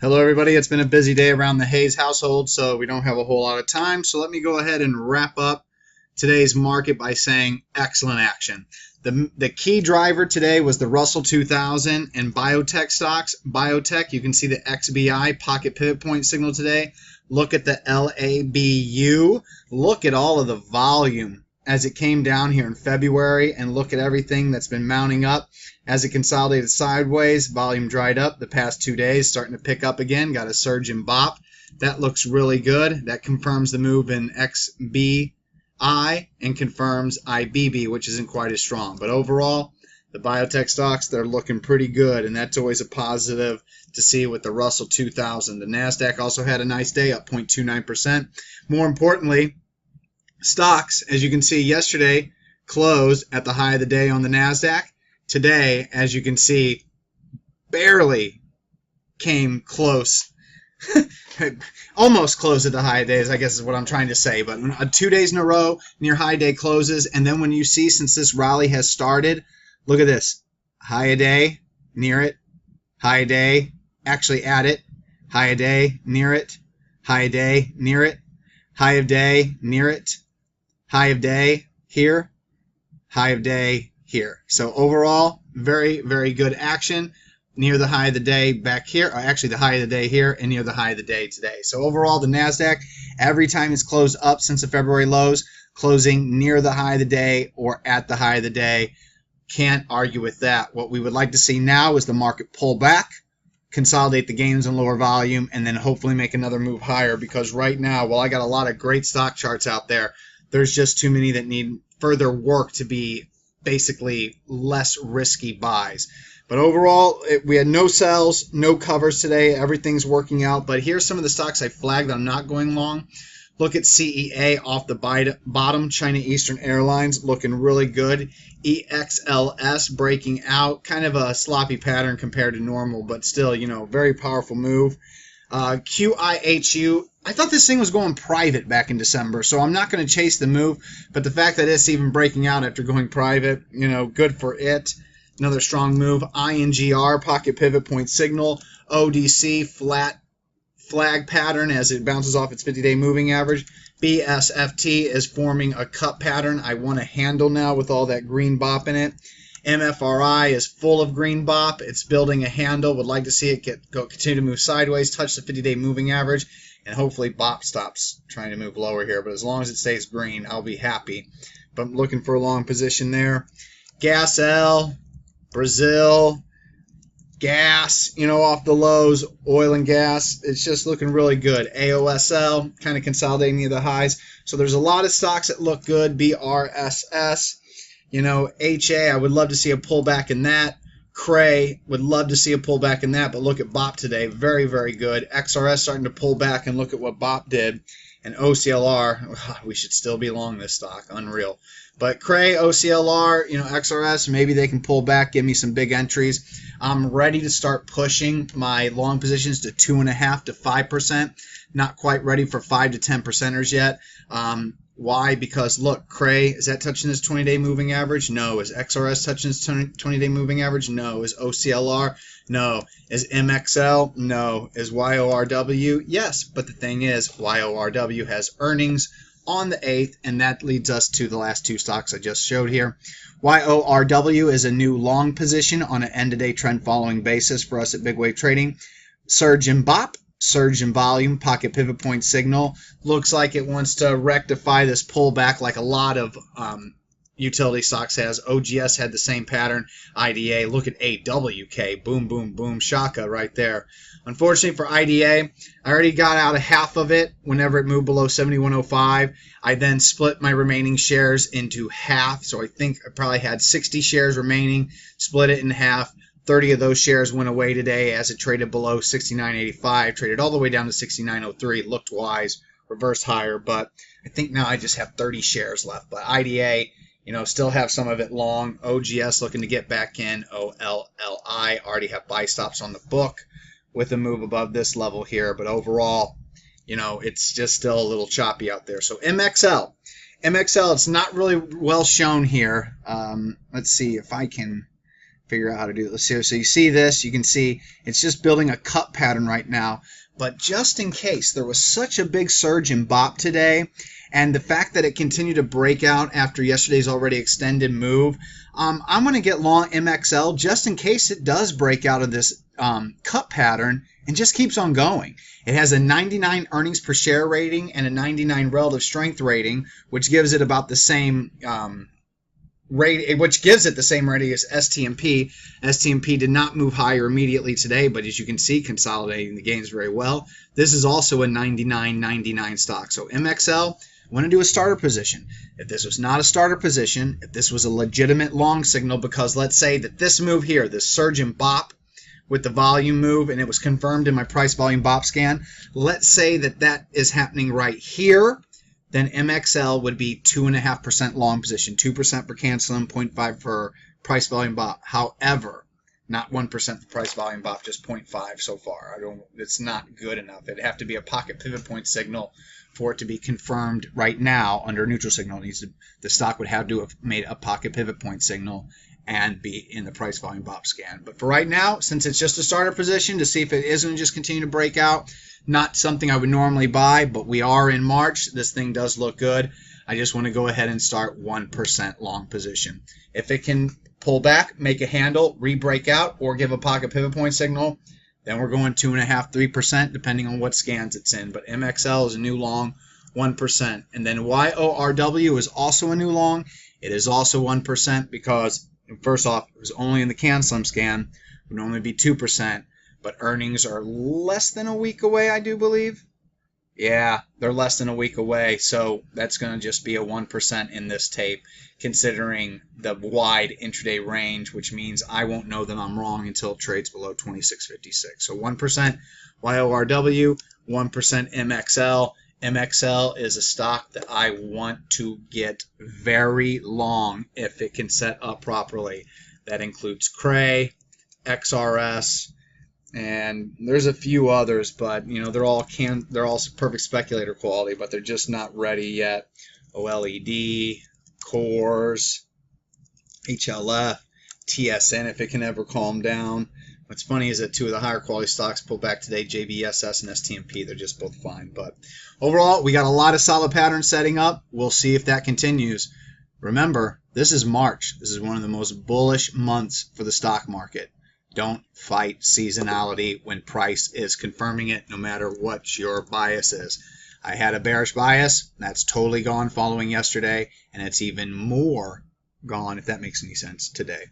Hello, everybody. It's been a busy day around the Hayes household, so we don't have a whole lot of time. So let me go ahead and wrap up today's market by saying excellent action. The key driver today was the Russell 2000 and biotech stocks. Biotech, you can see the XBI pocket pivot point signal today. Look at the LABU. Look at all of the volume as it came down here in February, and look at everything that's been mounting up as it consolidated sideways. Volume dried up the past 2 days, starting to pick up again. Got a surge in BOP. That looks really good. That confirms the move in XBI and confirms IBB, which isn't quite as strong. But overall, the biotech stocks, they're looking pretty good, and that's always a positive to see with the Russell 2000. The NASDAQ also had a nice day, up 0.29%. More importantly, stocks, as you can see, yesterday closed at the high of the day on the NASDAQ. Today, as you can see, barely came close. Almost close at the high days, I guess is what I'm trying to say. But 2 days in a row, near high day closes. And then when you see, since this rally has started, look at this. High a day, near it. High a day, actually at it. High a day, near it. High a day, near it. High of day, near it. High of day, here. High of day, here. So overall, very, very good action near the high of the day back here, or actually the high of the day here and near the high of the day today. So overall, the NASDAQ, every time it's closed up since the February lows, closing near the high of the day or at the high of the day. Can't argue with that. What we would like to see now is the market pull back, consolidate the gains in lower volume, and then hopefully make another move higher, because right now, while I got a lot of great stock charts out there, there's just too many that need further work to be basically less risky buys. But overall, we had no sells, no covers today. Everything's working out. But here's some of the stocks I flagged that I'm not going long. Look at CEA off the bottom. China Eastern Airlines looking really good. EXLS breaking out. Kind of a sloppy pattern compared to normal, but still, very powerful move. QIHU. I thought this thing was going private back in December, so I'm not going to chase the move. But the fact that it's even breaking out after going private, good for it. Another strong move. INGR, pocket pivot point signal. ODC, flat flag pattern as it bounces off its 50-day moving average. BSFT is forming a cup pattern. I want a handle now with all that green BOP in it. MFRI is full of green BOP. It's building a handle. Would like to see it continue to move sideways, touch the 50-day moving average, and hopefully BOP stops trying to move lower here. But as long as it stays green, I'll be happy. But I'm looking for a long position there. GasL, Brazil, gas, off the lows, oil and gas. It's just looking really good. AOSL, kind of consolidating near the highs. So there's a lot of stocks that look good. BRSS, HA, I would love to see a pullback in that. Cray, would love to see a pullback in that, but look at BOP today. Very, very good. XRS starting to pull back, and look at what BOP did. And OCLR, we should still be long this stock. Unreal. But Cray, OCLR, XRS, maybe they can pull back, give me some big entries. I'm ready to start pushing my long positions to 2.5 to 5%. Not quite ready for 5 to 10%ers yet. Why? Because look, Cray, is that touching this 20-day moving average? No. Is XRS touching this 20-day moving average? No. Is OCLR? No. Is MXL? No. Is YORW? Yes. But the thing is, YORW has earnings on the 8th, and that leads us to the last two stocks I just showed here. YORW is a new long position on an end-of-day trend following basis for us at Big Wave Trading. Surge in BOP. Surge in volume, pocket pivot point signal. Looks like it wants to rectify this pullback like a lot of utility stocks has. OGS had the same pattern. IDA, look at AWK. Boom, boom, boom. Shaka right there. Unfortunately for IDA, I already got out of half of it whenever it moved below 71.05. I then split my remaining shares into half. So I think I probably had 60 shares remaining. Split it in half. 30 of those shares went away today as it traded below 69.85, traded all the way down to 69.03, looked wise, reversed higher, but I think now I just have 30 shares left. But IDA, still have some of it long. OGS looking to get back in. OLLI, already have buy stops on the book with a move above this level here, but overall, it's just still a little choppy out there. So MXL, it's not really well shown here. Let's see if I can figure out how to do this here. So you see this, you can see it's just building a cup pattern right now. But just in case, there was such a big surge in BOP today, and the fact that it continued to break out after yesterday's already extended move, I'm going to get long MXL just in case it does break out of this cup pattern and just keeps on going. It has a 99 earnings per share rating and a 99 relative strength rating, which gives it about the same rating as STMP. STMP did not move higher immediately today, but as you can see, consolidating the gains very well. This is also a 99.99 stock. So MXL, I want to do a starter position. If this was not a starter position, if this was a legitimate long signal, because let's say that this move here, this surge in BOP with the volume move, and it was confirmed in my price volume BOP scan, let's say that that is happening right here, then MXL would be 2.5% long position, 2% for canceling, 0.5 for price volume BOP. However, not 1% for price volume BOP, just 0.5 so far. It's not good enough. It'd have to be a pocket pivot point signal for it to be confirmed right now under neutral signal. The stock would have to have made a pocket pivot point signal and be in the price volume BOP scan. But for right now, since it's just a starter position to see if it is going to just continue to break out, not something I would normally buy, but we are in March. This thing does look good. I just want to go ahead and start 1% long position. If it can pull back, make a handle, re-break out, or give a pocket pivot point signal, then we're going 2.5%, 3%, depending on what scans it's in. But MXL is a new long, 1%. And then YORW is also a new long. It is also 1% because, first off, it was only in the CanSlim scan. It would normally be 2%. But earnings are less than a week away, I do believe. Yeah, they're less than a week away, so that's going to just be a 1% in this tape, considering the wide intraday range, which means I won't know that I'm wrong until it trades below 26.56. So 1% YORW, 1% MXL. MXL is a stock that I want to get very long if it can set up properly. That includes Cray, XRS, and there's a few others, but they're all perfect speculator quality, but they're just not ready yet. OLED, Cores, HLF, TSN if it can ever calm down. What's funny is that two of the higher quality stocks pulled back today, JBSS and STMP. They're just both fine. But overall, we got a lot of solid patterns setting up. We'll see if that continues. Remember, this is March. This is one of the most bullish months for the stock market. Don't fight seasonality when price is confirming it, no matter what your bias is. I had a bearish bias. That's totally gone following yesterday, and it's even more gone, if that makes any sense, today.